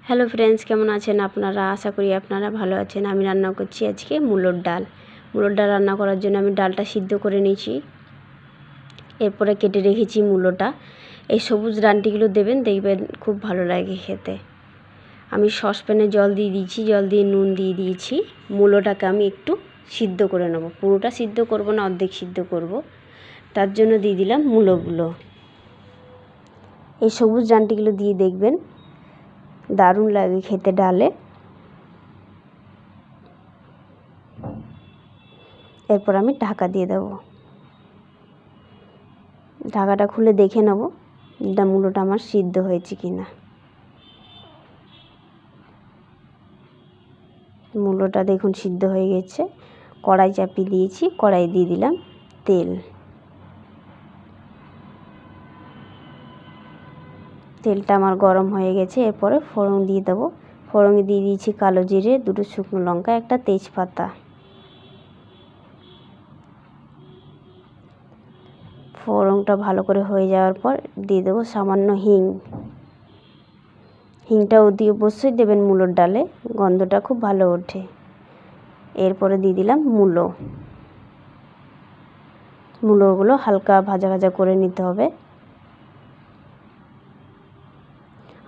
Hello friends, কেমন আছেন আপনারা? আশা করি আপনারা ভালো আছেন। আমি রান্না করছি আজকে মূলোর ডাল। মূলোর ডাল রান্না করার জন্য আমি ডালটা সিদ্ধ করে নিয়েছি, এরপরে কেটে রেখেছি মূলোটা। এই সবুজ ডাঁটিগুলো দেবেন, দেখবেন খুব ভালো লাগে খেতে। আমি সসপ্যানে জল দিয়ে দিয়েছি, জল দিয়ে নুন দিয়ে দিয়েছি। মূলোটাকে আমি একটু সিদ্ধ করে নেব, পুরোটা সিদ্ধ করব না, অর্ধেক সিদ্ধ করব। তার জন্য দিয়ে দিলাম মূলোগুলো। এই সবুজ ডাঁটিগুলো দিয়ে দেখবেন দারুণ লাগে খেতে ডালে। এরপর আমি ঢাকা দিয়ে দেবো। ঢাকাটা খুলে দেখে নেব মূলোটা আমার সিদ্ধ হয়েছে কিনা। মূলোটা দেখুন সিদ্ধ হয়ে গেছে। কড়াই চাপিয়ে দিয়েছি, কড়াই দিয়ে দিলাম তেল। তেলটা আমার গরম হয়ে গেছে। এরপরে ফোড়ন দিয়ে দেবো। ফোড়নে দিয়ে দিয়েছি কালো জিরে, দুটো শুকনো লঙ্কা, একটা তেজপাতা। ফোড়নটা ভালো করে হয়ে যাওয়ার পর দিয়ে দেবো সামান্য হিং। হিংটা অবশ্যই দেবেন মূলোর ডালে, গন্ধটা খুব ভালো ওঠে। এরপরে দিয়ে দিলাম মূলোগুলো হালকা ভাজা ভাজা করে নিতে হবে।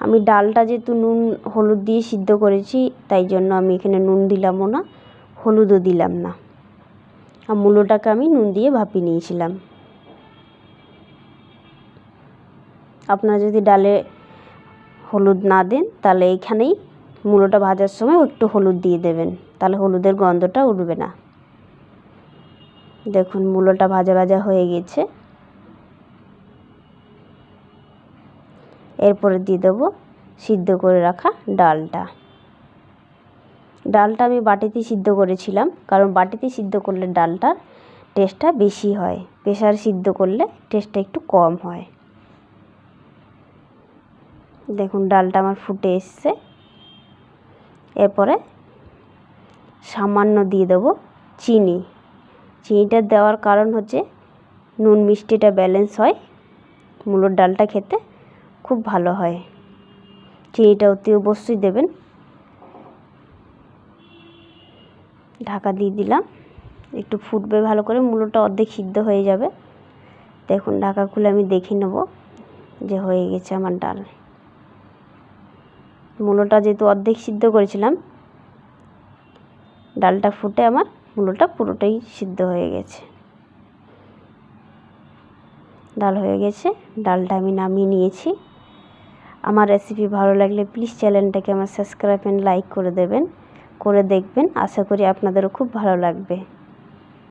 আমি ডালটা যেহেতু নুন হলুদ দিয়ে সিদ্ধ করেছি, তাই জন্য আমি এখানে নুন দিলামও না, হলুদও দিলাম না। আর মূলোটাকে আমি নুন দিয়ে ভাপিয়ে নিয়েছিলাম। আপনারা যদি ডালে হলুদ না দেন, তাহলে এইখানেই মূলোটা ভাজার সময় একটু হলুদ দিয়ে দেবেন, তাহলে হলুদের গন্ধটা উঠবে না। দেখুন মূলোটা ভাজা ভাজা হয়ে গেছে। এরপরে দিয়ে দেবো সিদ্ধ করে রাখা ডালটা। ডালটা আমি বাটিতে সিদ্ধ করেছিলাম, কারণ বাটিতে সিদ্ধ করলে ডালটার টেস্টটা বেশি হয়, প্রেসারে সিদ্ধ করলে টেস্টটা একটু কম হয়। দেখুন ডালটা আমার ফুটে এসছে। এরপরে সামান্য দিয়ে দেবো চিনি। চিনিটা দেওয়ার কারণ হচ্ছে নুন মিষ্টিটা ব্যালেন্স হয়, মূলোর ডালটা খেতে খুব ভালো হয়। চিনিটা অবশ্যই দেবেন। ঢাকা দিয়ে দিলাম, একটু ফুটবে ভালো করে, মূলোটা অর্ধেক সিদ্ধ হয়ে যাবে। দেখুন ঢাকা খুলে আমি দেখে নেব যে হয়ে গেছে আমার ডাল। মূলোটা যেহেতু অর্ধেক সিদ্ধ করেছিলাম, ডালটা ফুটে আমার মূলোটা পুরোটাই সিদ্ধ হয়ে গেছে। ডাল হয়ে গেছে, ডালটা আমি নামিয়ে নিয়েছি। আমার রেসিপি ভালো লাগলে প্লিজ চ্যানেলটাকে আমার সাবস্ক্রাইব এন্ড লাইক করে দেবেন, করে দেখবেন। আশা করি আপনাদেরও খুব ভালো লাগবে।